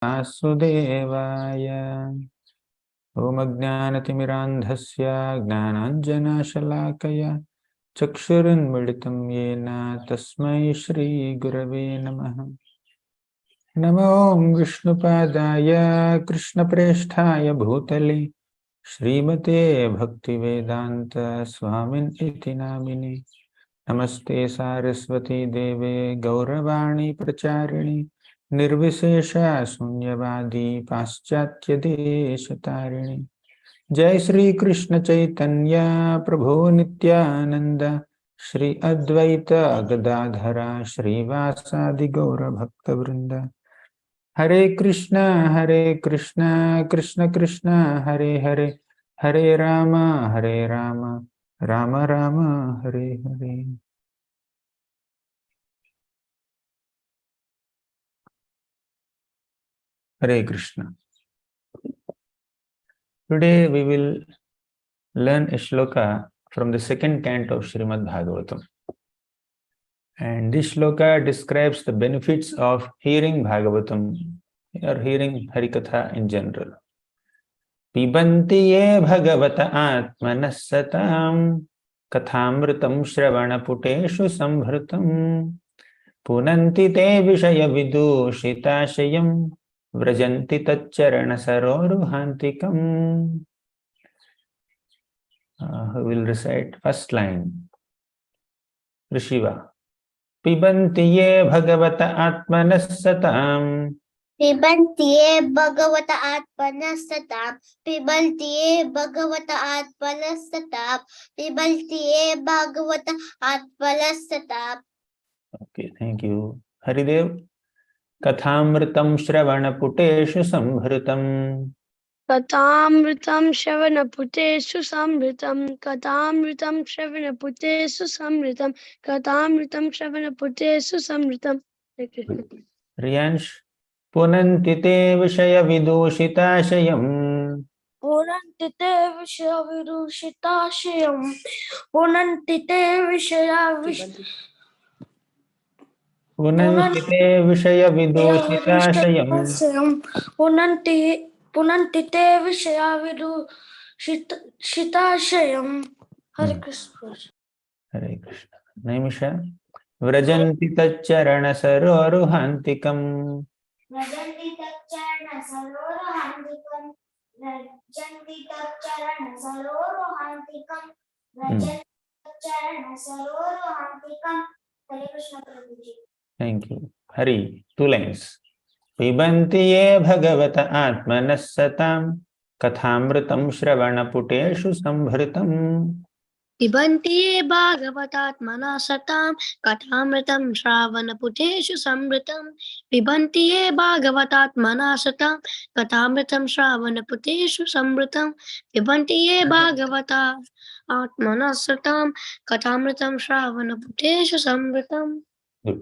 वासुदेवाय। ओम अज्ञानतिमिरान्धस्य ज्ञानाञ्जनशलाकया चक्षुरुन्मिलितं येन तस्मै श्रीगुरवे नमः। नमो विष्णुपादाय कृष्णप्रेष्ठाय भूतले श्रीमते भक्तिवेदांत स्वामिन् इति नामिने। नमस्ते सारस्वती देवे गौरवाणी प्रचारिणी निर्विशेष शून्यवादी पाश्चात्य देशतारिणी। जय श्री कृष्ण चैतन्य प्रभु नित्यानंद श्री अद्वैत गदाधरा श्रीवासादि गौर भक्तवृंद। हरे कृष्ण कृष्ण कृष्ण हरे हरे, हरे Ram Ram Ram Hare Hare. Hare Krishna. Today we will learn a shloka from the second canto of Srimad Bhagavatam. And this shloka describes the benefits of hearing Bhagavatam or hearing Harikatha in general. Pibanti ye bhagavata atmanas satam kathamritam shravanaputeshu samhritam punanti te vishaya vidushitashayam vrajanti tacharana saroruhantikam. Who will recite first line? Rishiva. Pibanti ye bhagavata atmanas satam. पिबन्ति ये भगवत आत्मनः सताम्। पिबन्ति ये भगवत आत्मनः सताम्। पिबन्ति ये भगवत आत्मनः सताम्। Okay, thank you. Haridev. Kathamritam shravanaputeshu samhritam. Kathamritam shravanaputeshu samhritam. Kathamritam shravanaputeshu samhritam. Kathamritam shravanaputeshu samhritam. Riyansh. Punanti te vishaya vidushitashayam. Punanti te vishaya vidushitashayam. Punanti te vishaya Punanti te vishaya vidushitashayam. Punanti te vishaya vidushitashayam. Hare Krishna. Hare Krishna. Naimisha. Vrajanti tacharana saroruhantikam. Vrajanti tacharana saroruhantikam. Vrajanti tacharana saroruhantikam. Vrajanti tacharana saroruhantikam. Hare Krishna Prabhuji. Thank you. Hari, 2 lines. Pibanti ye bhagavata atmanas satam kathamritam shravanaputeshu samhritam. Pibanti ye bhagavatatmana satam kathamritam shravanaputeshu samritam. Pibanti ye bhagavatatmana satam kathamritam shravanaputeshu samritam. Pibanti ye bhagavatatmana satam kathamritam shravanaputeshu samritam. Good.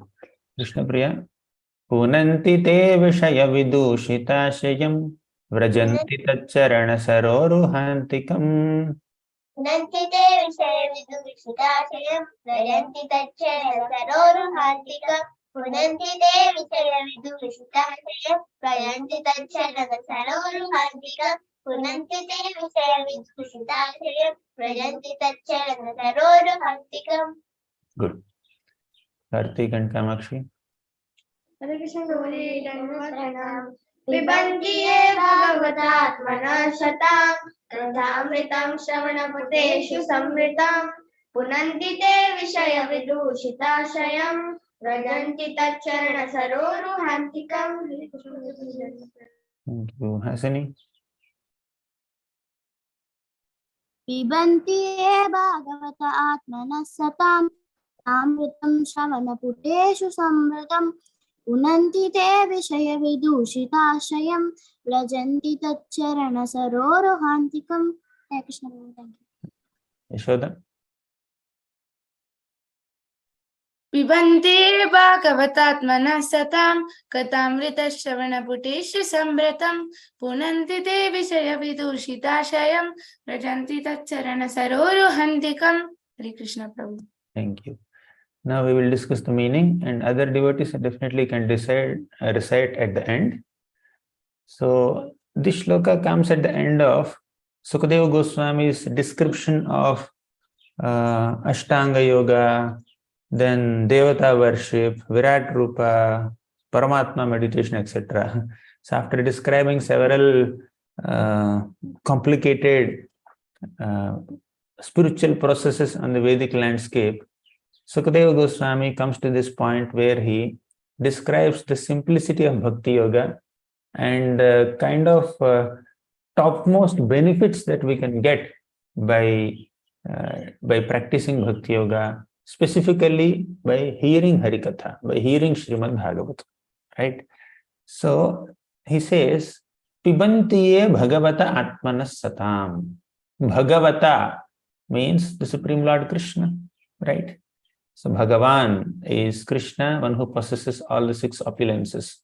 Krishna Priya. Punanti te vishaya vidushitashayam vrajanti tacharana saroruhantikam. Punanti te vishaya vidushitashayam vrajanti tacharana saroruhantikam. Punanti te vishaya vidushitashayam vrajanti tacharana saroruhantikam. Punanti te vishaya vidushitashayam vrajanti tacharana saroruhantikam. Good. Kartik and Kamakshi. Hare Krishna Gauri Pranam. Pibanti ye bhagavatatmana satam kathamritam shravanaputeshu samritam. Punanti te vishaya vidushitashayam vrajanti tacharana saroruhantikam. Thank you. Hasani. पिबन्ति ये भागवत आत्मनः सताम् अमृतं श्रवणपुटेषु समृतं पुनन्ति ते विषयविदूषिताशयं व्रजन्ति तच्चरणसरोरुहान्तिकम्। Hare Krishna. Yashoda. पिबन्ति भागवतात्मनः सतां कथामृतश्रवणपुटेषु संभृतं पुनन्ति ते विषयविदूषिताशयं व्रजन्ति तच्चरणसरोरुहन्तिकम्। Hare Krishna Prabhu. Thank you. Now we will discuss the meaning, and other devotees definitely can recite at the end. So this shloka comes at the end of Sukadeva Goswami's description of Ashtanga Yoga, then Devata worship, Virat Rupa, Paramatma meditation, etc. So after describing several complicated spiritual processes on the Vedic landscape, Sukadeva Goswami comes to this point where he describes the simplicity of Bhakti Yoga and kind of topmost benefits that we can get by practicing Bhakti Yoga, specifically by hearing Harikatha, by hearing Srimad Bhagavatam, right? So he says, Pibantiye Bhagavata Atmanas Satam. Bhagavata means the Supreme Lord Krishna, right? So Bhagavan is Krishna, one who possesses all the 6 opulences.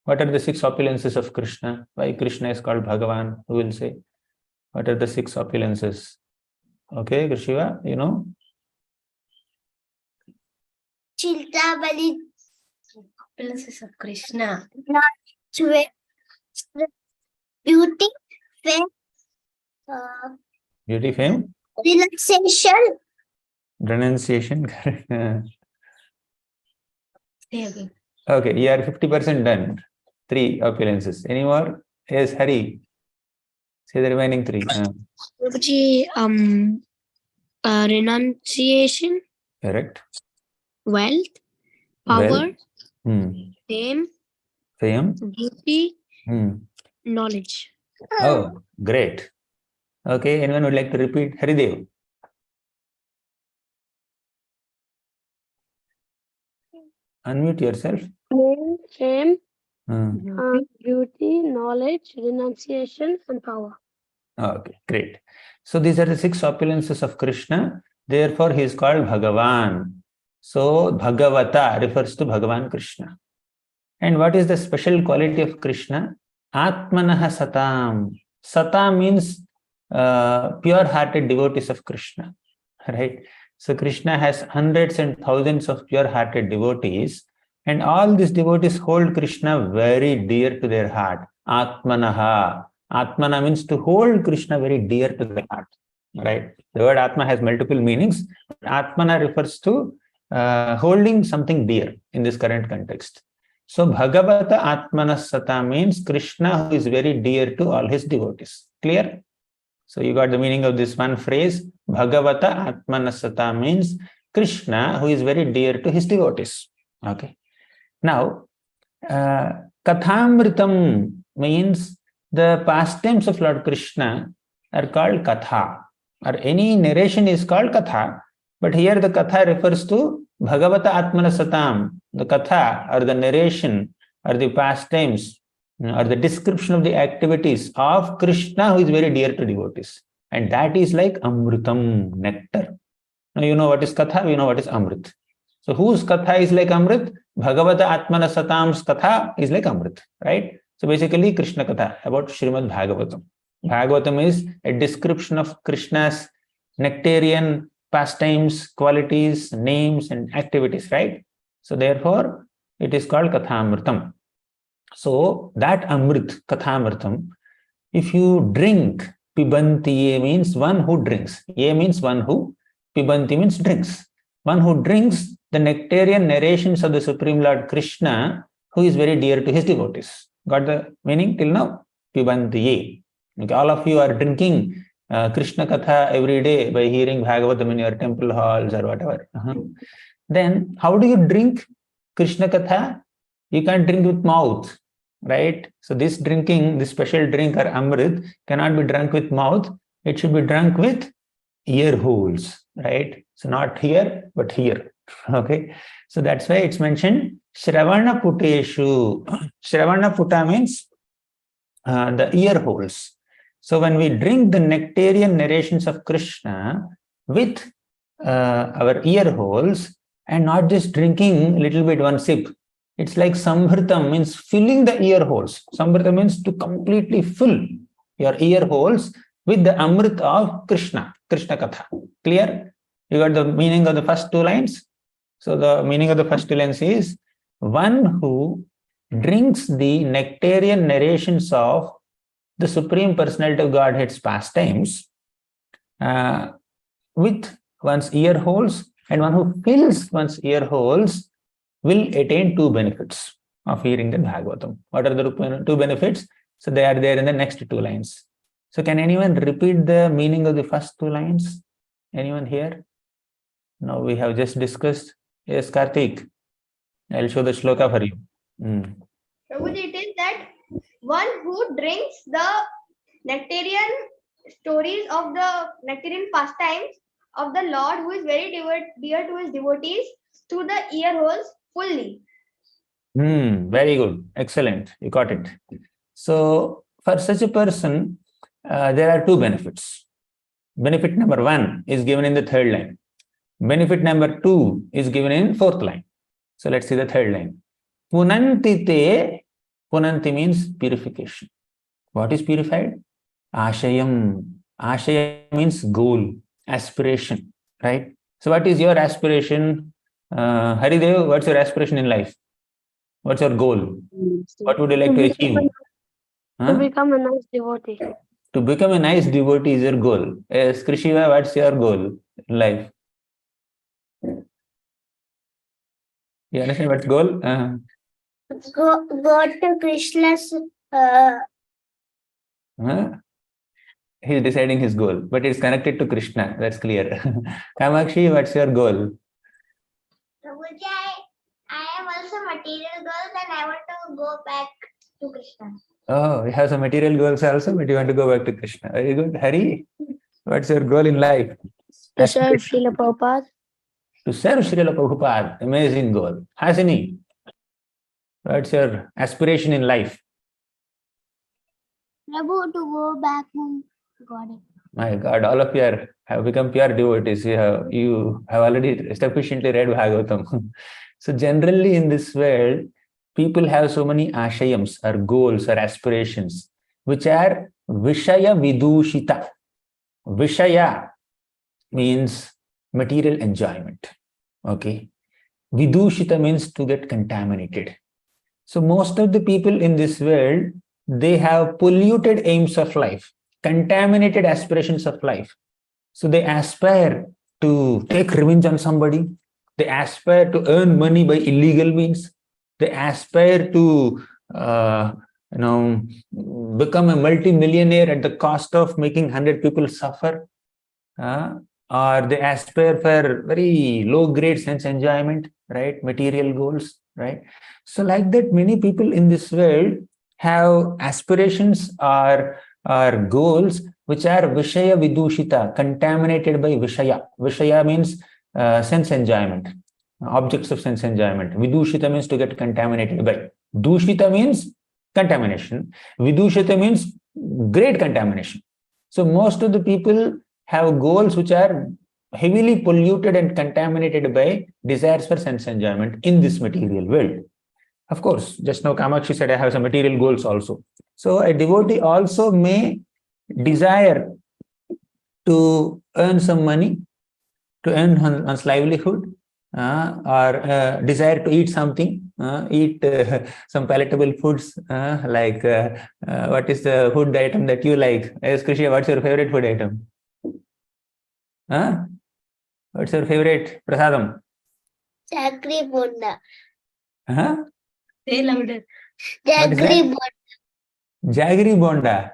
What are the 6 opulences of Krishna? Why Krishna is called Bhagavan? Who will say? What are the 6 opulences? Okay, Krishiva, you know? Chiltabali, Opulences of Krishna. beauty, fame, Beauty, fame, relaxation, renunciation. Say again. Okay, you are 50% done. 3 opulences. Any more? Yes, Hari. Say the remaining 3. Prabhuji, renunciation, Correct. wealth, power, Well, fame, fame. beauty, knowledge. Oh, great. Okay, anyone would like to repeat? Haridev. Unmute yourself. Fame, Hmm. beauty, knowledge, renunciation, and power. Okay, great. So these are the 6 opulences of Krishna. Therefore, he is called Bhagavan. So Bhagavata refers to Bhagavan Krishna. And what is the special quality of Krishna? Atmanaha Satam. Sata means pure-hearted devotees of Krishna, right? So Krishna has hundreds and thousands of pure-hearted devotees, and all these devotees hold Krishna very dear to their heart. Atmanaha. Atmana means to hold Krishna very dear to the heart, right? The word Atma has multiple meanings. Atmana refers to holding something dear in this current context. So Bhagavata Atmanasata means Krishna who is very dear to all his devotees. Clear? So you got the meaning of this one phrase. Bhagavata Atmanasata means Krishna who is very dear to his devotees. Okay. Now, Kathamritam means the pastimes of Lord Krishna are called Katha, or any narration is called Katha. But here the Katha refers to Bhagavata Atmanasatam, the Katha or the narration or the pastimes or the description of the activities of Krishna who is very dear to devotees. And that is like Amritam, nectar. Now you know what is Katha, we know what is Amrit. So whose Katha is like Amrit? Bhagavata Atmanasatam's Katha is like Amrit, right? So basically Krishna Katha about Srimad Bhagavatam. Bhagavatam is a description of Krishna's nectarian pastimes, qualities, names, and activities, right? So therefore, it is called Kathamritam. So that Amrit, Kathamritam, if you drink, Pibanti means one who drinks. Ye means one who, Pibanti means drinks. One who drinks the nectarian narrations of the Supreme Lord Krishna, who is very dear to his devotees. Got the meaning till now? Pibanti. Okay, all of you are drinking Krishna Katha every day by hearing Bhagavatam in your temple halls or whatever. Then how do you drink Krishna Katha? You can't drink with mouth, right? So this drinking, this special drink or Amrit cannot be drunk with mouth. It should be drunk with ear holes, right? So not here, but here. Okay. So that's why it's mentioned Shravana Puteshu. Shravana Puta means the ear holes. So when we drink the nectarian narrations of Krishna with our ear holes and not just drinking a little bit, one sip, it's like Samhritam means filling the ear holes. Samhritam means to completely fill your ear holes with the Amrit of Krishna, Krishna Katha. Clear? You got the meaning of the first 2 lines? So the meaning of the first 2 lines is one who drinks the nectarian narrations of the Supreme Personality of Godhead's pastimes with one's ear holes, and one who fills one's ear holes will attain two benefits of hearing the Bhagavatam. What are the two benefits? So they are there in the next two lines. So can anyone repeat the meaning of the first two lines? Anyone here? No, we have just discussed. Yes, Karthik. I'll show the shloka for you. Prabhuji, it is that one who drinks the nectarian stories of the nectarian pastimes of the Lord, who is very dear to his devotees, through the ear holes fully. Very good. Excellent. You got it. So for such a person, there are two benefits. Benefit number one is given in the third line. Benefit number two is given in fourth line. So let's see the third line. Punantite. Punanti means purification. What is purified? Ashayam. Ashaya means goal, aspiration, right? So what is your aspiration? Haridev, what's your aspiration in life? What's your goal? What would you like to achieve? To become a nice devotee. To become a nice devotee is your goal. Yes, Krishiva, what's your goal in life? You understand what's goal? Go to Krishna's. He's deciding his goal, but it's connected to Krishna. That's clear. Kamakshi, what's your goal? Prabhuji, I am also material girl and I want to go back to Krishna. Oh, you have some material goals also, but you want to go back to Krishna. Very good. Hari, what's your goal in life? To serve Srila Prabhupada. To serve Srila Prabhupada. Amazing goal. Hasini, what's your aspiration in life? Prabhu, to go back home. Got it. My God, all of you have become pure devotees. You have already sufficiently read Bhagavatam. So generally in this world, people have so many ashayams or goals or aspirations, which are Vishaya Vidushita. Vishaya means material enjoyment. Okay. Vidushita means to get contaminated. So most of the people in this world, they have polluted aims of life, contaminated aspirations of life. So they aspire to take revenge on somebody. They aspire to earn money by illegal means. They aspire to, become a multi-millionaire at the cost of making 100 people suffer. Or they aspire for very low-grade sense enjoyment, right? Material goals, right? So like that, many people in this world have aspirations or goals which are Vishaya Vidushita, contaminated by Vishaya. Vishaya means sense enjoyment, objects of sense enjoyment. Vidushita means to get contaminated by. Dushita means contamination. Vidushita means great contamination. So most of the people have goals which are heavily polluted and contaminated by desires for sense enjoyment in this material world. Of course, just now Kamakshi said I have some material goals also. So a devotee also may desire to earn some money, to earn one's livelihood, or desire to eat something, eat some palatable foods, like what is the food item that you like? Yes, Krishi, what's your favorite food item? What's your favorite prasadam? Jaggery bonda. Say louder. Jaggery bonda. Jaggery bonda.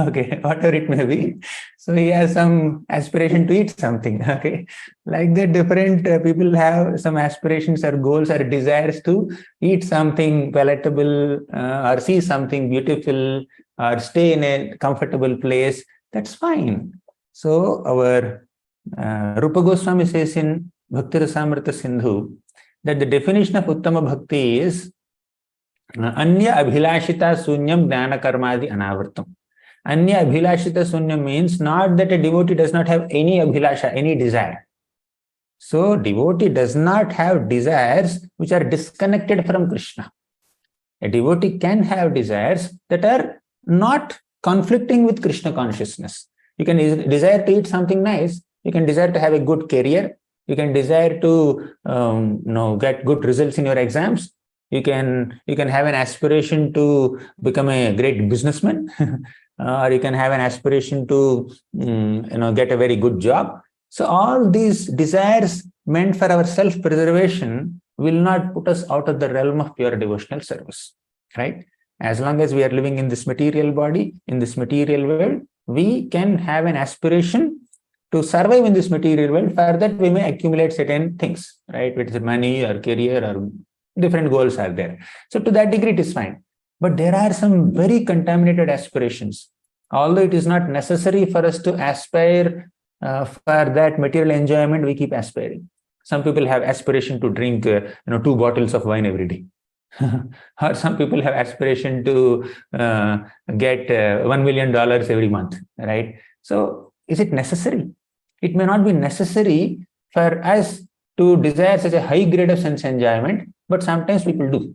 Okay, whatever it may be. So he has some aspiration to eat something. Okay, like that, different people have some aspirations or goals or desires to eat something palatable, or see something beautiful, or stay in a comfortable place. That's fine. So our Rupa Goswami says in Bhakti Rasamrita Sindhu that the definition of Uttama Bhakti is Anya Abhilashita Sunyam Jnana Karmadi Anavartam. Anya Abhilashita Sunyam means not that a devotee does not have any Abhilasha, any desire. So devotee does not have desires which are disconnected from Krishna. A devotee can have desires that are not conflicting with Krishna consciousness. You can desire to eat something nice. You can desire to have a good career. You can desire to get good results in your exams. You can have an aspiration to become a great businessman, or you can have an aspiration to get a very good job. So all these desires meant for our self-preservation will not put us out of the realm of pure devotional service, right? As long as we are living in this material body, in this material world, we can have an aspiration to survive in this material world. For that, we may accumulate certain things, right? Whether it's money or career or different goals are there. So to that degree, it is fine. But there are some very contaminated aspirations. Although it is not necessary for us to aspire for that material enjoyment, we keep aspiring. Some people have aspiration to drink 2 bottles of wine every day. Or some people have aspiration to get $1 million every month, right? So is it necessary? It may not be necessary for us to desire such a high grade of sense enjoyment, but sometimes people do.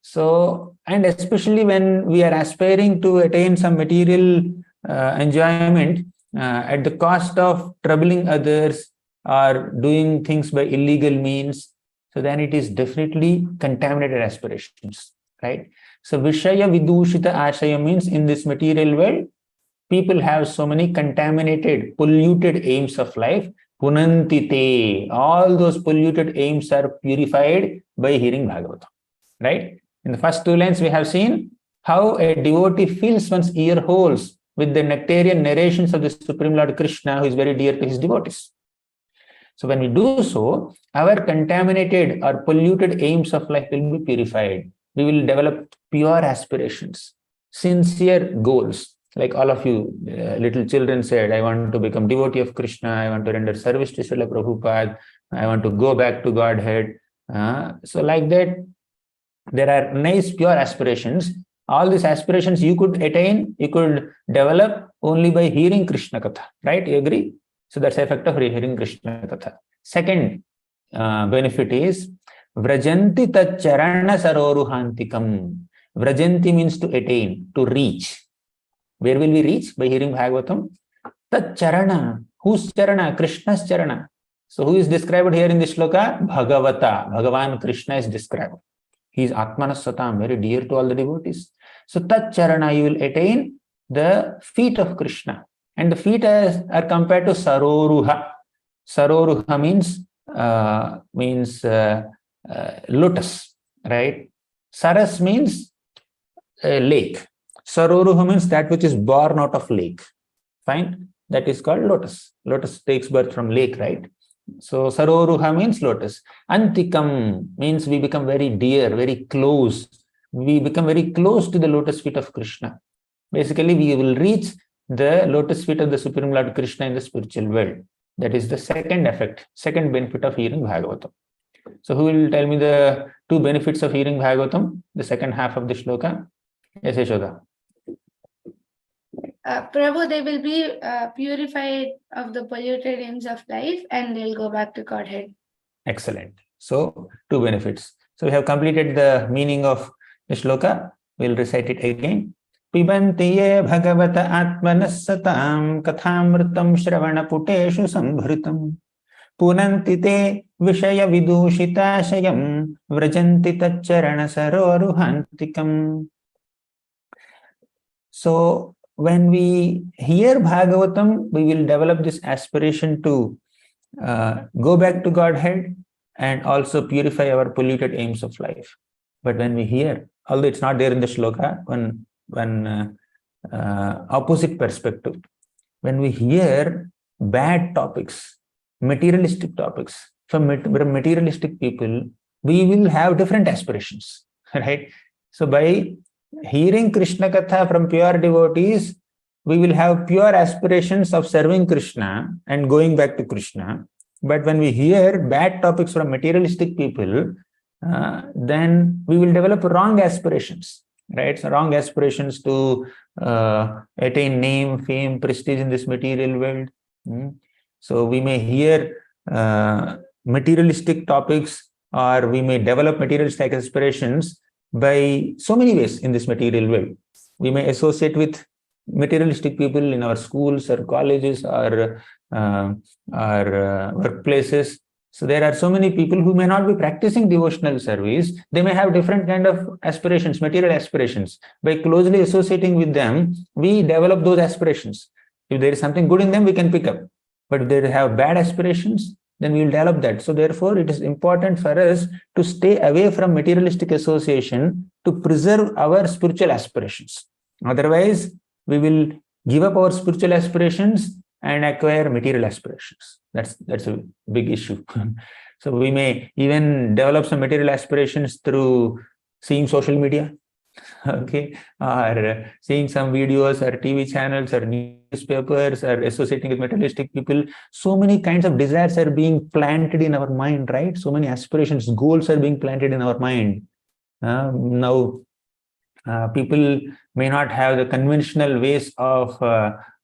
So, and especially when we are aspiring to attain some material enjoyment at the cost of troubling others or doing things by illegal means, so then it is definitely contaminated aspirations, right? So Vishaya Vidushita Ashaya means in this material world, people have so many contaminated, polluted aims of life. Punantite, all those polluted aims are purified by hearing Bhagavatam, right? In the first 2 lines, we have seen how a devotee fills one's ear holes with the nectarian narrations of the Supreme Lord Krishna, who is very dear to his devotees. So when we do so, our contaminated or polluted aims of life will be purified. We will develop pure aspirations, sincere goals. Like all of you little children said, I want to become devotee of Krishna, I want to render service to Srila Prabhupada, I want to go back to Godhead. So like that, there are nice pure aspirations. All these aspirations you could attain, you could develop only by hearing Krishna Katha, right? You agree? So that's the effect of hearing Krishna Katha. Second benefit is Vrajanti tat charana saroruhantikam. Vrajanti means to attain, to reach. Where will we reach? By hearing Bhagavatam. Tat charana. Whose charana? Krishna's charana. So who is described here in this shloka? Bhagavata. Bhagavan Krishna is described. He is Atmanas Satam, very dear to all the devotees. So tat charana, you will attain the feet of Krishna. And the feet are compared to saroruha. Saroruha means lotus, right? Saras means a lake. Saroruha means that which is born out of lake. Fine? That is called lotus. Lotus takes birth from lake, right? So saroruha means lotus. Antikam means we become very dear, very close. We become very close to the lotus feet of Krishna. Basically, we will reach the lotus feet of the Supreme Lord Krishna in the spiritual world. That is the second effect, second benefit of hearing Bhagavatam. So who will tell me the 2 benefits of hearing Bhagavatam, the second half of the shloka? Yes, Yashoda. Prabhu, they will be purified of the polluted aims of life and they'll go back to Godhead. Excellent. So 2 benefits. So we have completed the meaning of the shloka. We'll recite it again. Pibanti ye bhagavata atmanas satam kathamritam shravanaputeshu sambhritam punanti te vishaya vidushitashayam vrajanti tacharana saroruhantikam. So when we hear Bhagavatam, we will develop this aspiration to go back to Godhead and also purify our polluted aims of life. But when we hear, although it's not there in the shloka, one opposite perspective, when we hear bad topics, materialistic topics from materialistic people, we will have different aspirations, right? So by hearing Krishna Katha from pure devotees, we will have pure aspirations of serving Krishna and going back to Krishna. But when we hear bad topics from materialistic people, then we will develop wrong aspirations, right? So wrong aspirations to attain name, fame, prestige in this material world. So we may hear materialistic topics, or we may develop materialistic aspirations by so many ways in this material world. We may associate with materialistic people in our schools or colleges or workplaces. So there are so many people who may not be practicing devotional service. They may have different kind of aspirations, material aspirations. By closely associating with them, we develop those aspirations. If there is something good in them, we can pick up. But if they have bad aspirations, then we will develop that. So therefore, it is important for us to stay away from materialistic association to preserve our spiritual aspirations. Otherwise, we will give up our spiritual aspirations and acquire material aspirations. That's a big issue. So we may even develop some material aspirations through seeing social media, okay, or seeing some videos or TV channels or newspapers or associating with materialistic people. So many kinds of desires are being planted in our mind, right? So many aspirations, goals are being planted in our mind. Now, people may not have the conventional ways of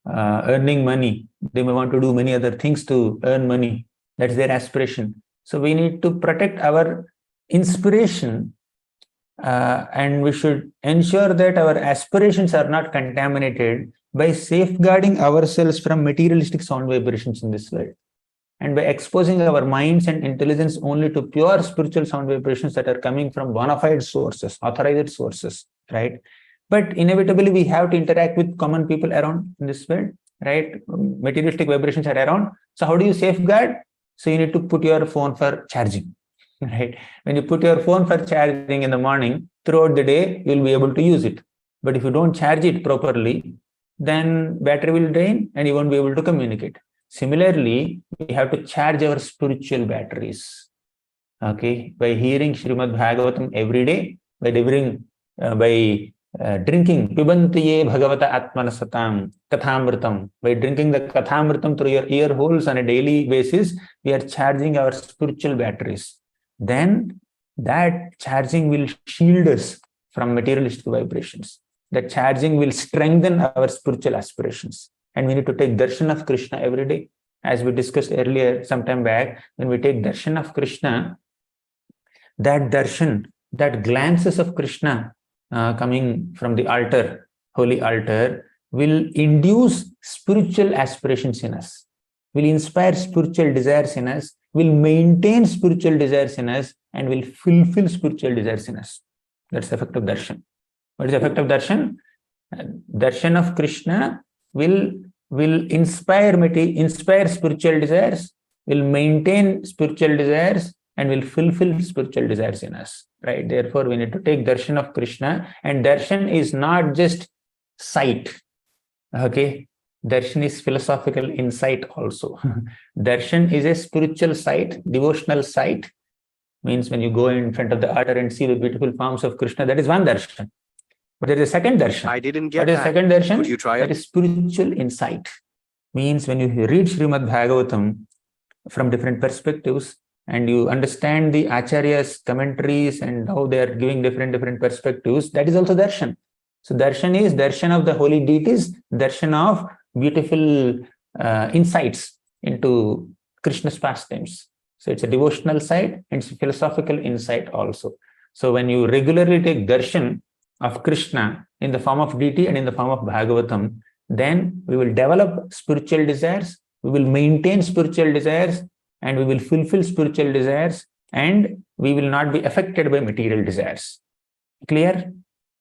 earning money. They may want to do many other things to earn money. That's their aspiration. So we need to protect our inspiration, and we should ensure that our aspirations are not contaminated by safeguarding ourselves from materialistic sound vibrations in this world, and by exposing our minds and intelligence only to pure spiritual sound vibrations that are coming from bona fide sources, authorized sources, right? But inevitably, we have to interact with common people around in this world, right? Materialistic vibrations are around. So how do you safeguard? So you need to put your phone for charging, right? When you put your phone for charging in the morning, throughout the day, you'll be able to use it. But if you don't charge it properly, then battery will drain and you won't be able to communicate. Similarly, we have to charge our spiritual batteries, okay, by hearing Srimad Bhagavatam every day, by drinking Pibantiye Bhagavata Atmanasatam Kathamritam. By drinking the Kathamritam through your ear holes on a daily basis, we are charging our spiritual batteries. Then that charging will shield us from materialistic vibrations. That charging will strengthen our spiritual aspirations. And we need to take darshan of Krishna every day. As we discussed earlier, some time back, when we take darshan of Krishna, that darshan, that glances of Krishna coming from the altar, holy altar, will induce spiritual aspirations in us, will inspire spiritual desires in us, will maintain spiritual desires in us, and will fulfill spiritual desires in us. That's the effect of darshan. What is the effect of darshan? Darshan of Krishna will inspire spiritual desires, will maintain spiritual desires, and will fulfill spiritual desires in us, right? Therefore, we need to take darshan of Krishna. And darshan is not just sight, okay? Darshan is philosophical insight also. Darshan is a spiritual sight, devotional sight. Means when you go in front of the altar and see the beautiful forms of Krishna, that is one darshan. But there is a second darshan. I didn't get what is that. Second darshan? Could you try that it? Is spiritual insight. Means when you read Srimad Bhagavatam from different perspectives, and you understand the Acharya's commentaries and how they are giving different perspectives, that is also darshan. So darshan is darshan of the holy deities, darshan of beautiful insights into Krishna's pastimes. So it's a devotional side and it's a philosophical insight also. So when you regularly take darshan of Krishna in the form of deity and in the form of Bhagavatam, then we will develop spiritual desires, we will maintain spiritual desires, and we will fulfill spiritual desires, and we will not be affected by material desires. Clear?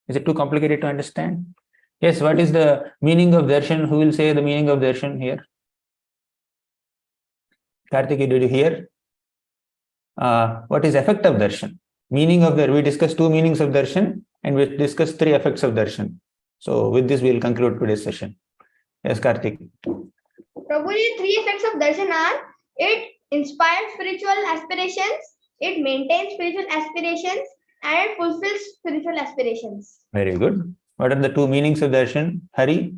Is it too complicated to understand? Yes, what is the meaning of darshan? Who will say the meaning of darshan here? Karthiki, did you hear? What is effect of darshan? Meaning of we discussed two meanings of darshan, and we discussed three effects of darshan. So with this, we will conclude today's session. Yes, Karthik. Prabhuji, three effects of darshan are: it inspires spiritual aspirations, it maintains spiritual aspirations, and it fulfills spiritual aspirations. Very good. What are the two meanings of darshan? Hari?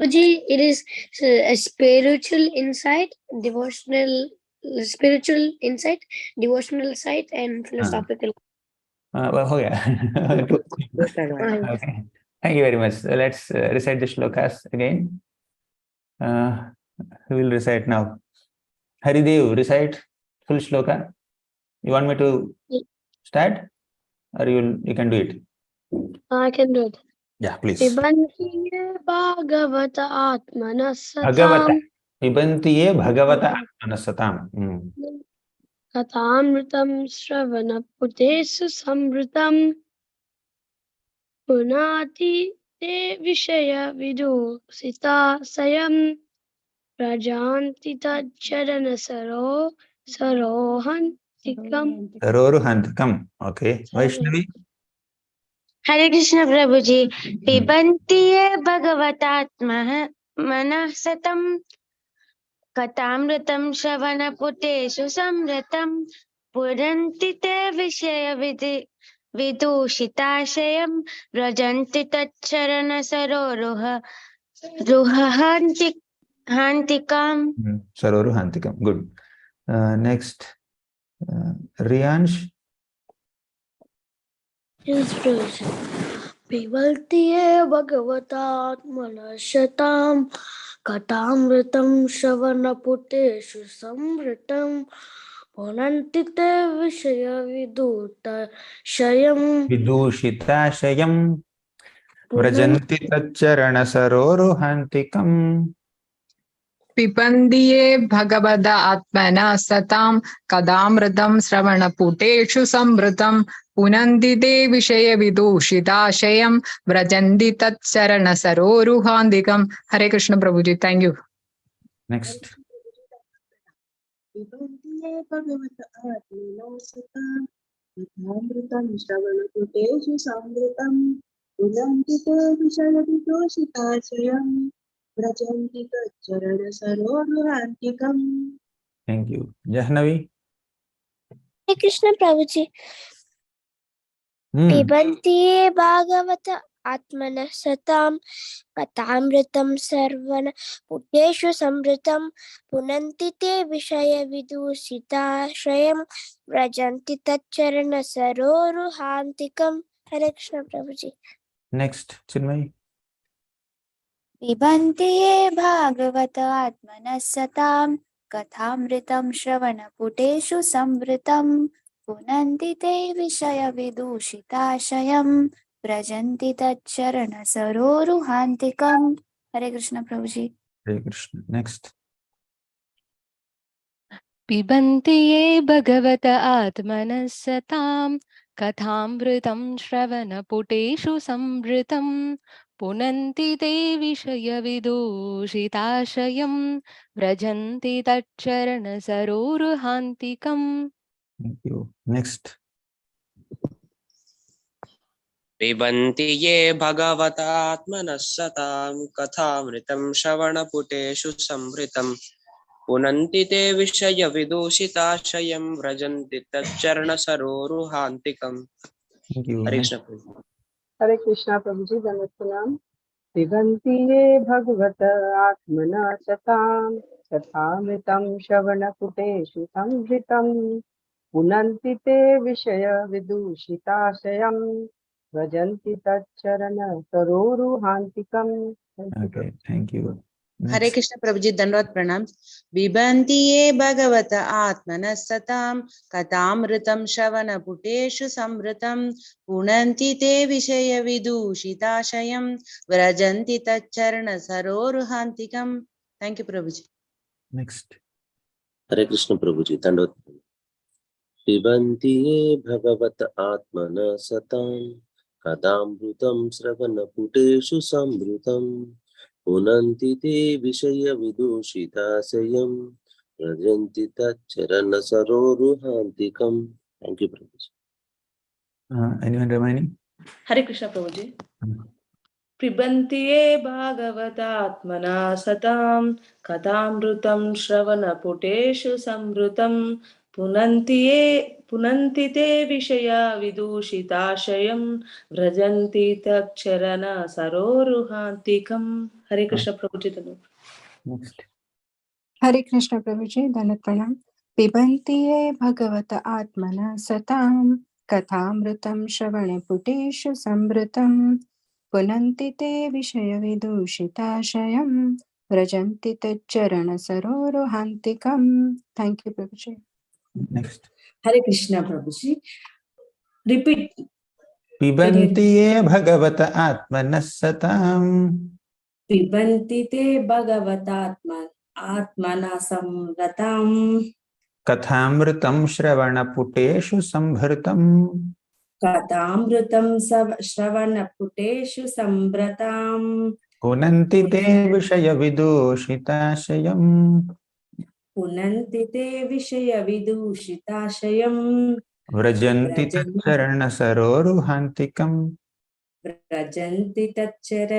Guruji, it is a spiritual insight, devotional insight, and philosophical. Oh yeah. Okay. Thank you very much. So let's recite the shlokas again. Who will recite now? Haridev, recite full shloka. You want me to start, or you can do it? I can do it. Yeah, please. Pibantiye Bhagavata Atmanasatam. Bhagavata. पिबन्ति ये भगवता आत्मनः सताम्. कथामृतं श्रवणपुटेषु संवृतं पुनाति ते विषयविदुषिताशयम् प्रजान्ति सरोहन्तिकम्. सरोरुहान्तिकम्. Okay. Vaishnavi. हरे कृष्ण प्रभु जी। पिबन्ति ये भगवतात्मः मनः सतम् कथामृतं श्रवणपुटेषु संरतं पुरन्ति ते विदूषिताशयं व्रजन्ति तच्छरणसरोरुहान्तिकाम्. Saroruhantikam. Good. Next, Riyansh. पिबन्ति ये भगवतात्मनः शताम् कथामृतं श्रवणपुटेषु संवृतं पुनन्ति ते विदूषिताशयम् व्रजन्ति तच्चरणसरोरुहान्तिकम्. पिबन्ति ये भगवदात्मनः सतां कथामृतं श्रवणपुटेषु संवृतं पुनन्ति ते विषयविदूषिताशयं व्रजन्ति तच्चरणसरोरुहान्तिकम्. हरे कृष्ण प्रभु जी. Thank you. Next. पिबन्ति ये भगवतात्मनः सतां कथामृतं श्रवणपुटेषु संवृतं पुनन्ति ते विषयविदूषिताशयं व्रजन्ति तच्चरणसरोरुहान्तिकम्. Thank you. Jahnavi. Hare Krishna Prabhuji. पिबन्ति ये भागवत आत्मनः सतां कथामृतं श्रवणपुटेषु संवृतं पुनन्ति ते विषयविदूषिताशयं व्रजन्ति तच्चरणसरोरुहान्तिकम्. हरे कृष्ण प्रभुजी. Next, Chinmay. पिबन्ति ये भागवत आत्मनः सतां कथामृतं श्रवणपुटेषु संवृतं पुनन्ति ते विषयविदूषिताशयं व्रजन्ति तच्चरणसरोरुहान्तिकम्. हरे कृष्ण प्रभु जी. Hare Krishna. Next. पिबन्ति ये भगवत आत्मनः सतां कथामृतं श्रवणपुटेषु संवृतं पुनन्ति ते विषयविदूषिताशयं व्रजन्ति तच्चरणसरोरुहान्तिकम्. Thank you. Next. पिबन्ति ये भगवतात्मनः सतां कथामृतं श्रवणपुटेषु संवृतं पुनन्ति ते विषयविदूषिताशयं व्रजन्ति तच्चरणसरोरुहान्तिकम्. हरे कृष्ण प्रभु जी. दंडवत प्रणाम. पिबन्ति ये भगवत आत्मनः सतां कथामृतं श्रवणपुटेषु संवृतं पुनन्ति ते विषयविदूषिताशयं व्रजन्ति तच्चरणसरोरुहान्तिकम्. Okay, thank you. हरे कृष्ण प्रभु जी. दंडवत प्रणाम. पिबन्ति ये भगवत आत्मनः सतां कथामृतं श्रवणपुटेषु संवृतं पुनन्ति ते विषयविदूषिताशयं व्रजन्ति तच्चरणसरोरुहान्तिकम्. थैंक यू प्रभु जी. Next. हरे कृष्ण प्रभु जी. दंडवत. पिबन्ति ये भगवत आत्मनः सतां कथामृतं श्रवणपुटेषु संवृतं पुनन्ति ते विषयविदूषिताशयं व्रजन्ति तच्चरणसरोरुहान्तिकम्. थैंक यू प्रभु जी. Anyone remaining? हरे कृष्ण प्रभु जी. पिबन्ति ये भागवतात्मना सतां कथामृतं श्रवणपुटेषु संवृतं पुनन्ति ते विषयविदूषिताशयं व्रजन्ति तच्चरणसरोरुहान्तिकम्. हरे कृष्ण प्रभु जी. Next. हरे कृष्ण प्रभु जी. दंडवत प्रणाम. पिबन्ति ये भगवत आत्मनः सतां कथामृतं श्रवणपुटेषु संवृतं पुनन्ति ते विषयविदूषिताशयं व्रजन्ति तच्चरणसरोरुहान्तिकम्. थैंक यू प्रभु जी. Next. हरे कृष्ण प्रभु जी. रिपीट. पिबन्ति ये भगवत आत्मनः सतां पिबन्ति ते भगवतात्मनः आत्मना संरताम् कथामृतं श्रवणपुटेषु संभृतम् कथामृतं श्रवणपुटेषु संभृताम् पुनन्ति ते विषयविदूषिताशयम् पुनन्ति ते विषयविदूषिताशयम् व्रजन्ति तच्चरणसरोरुहान्तिकम् व्रजन्ति तच्चरण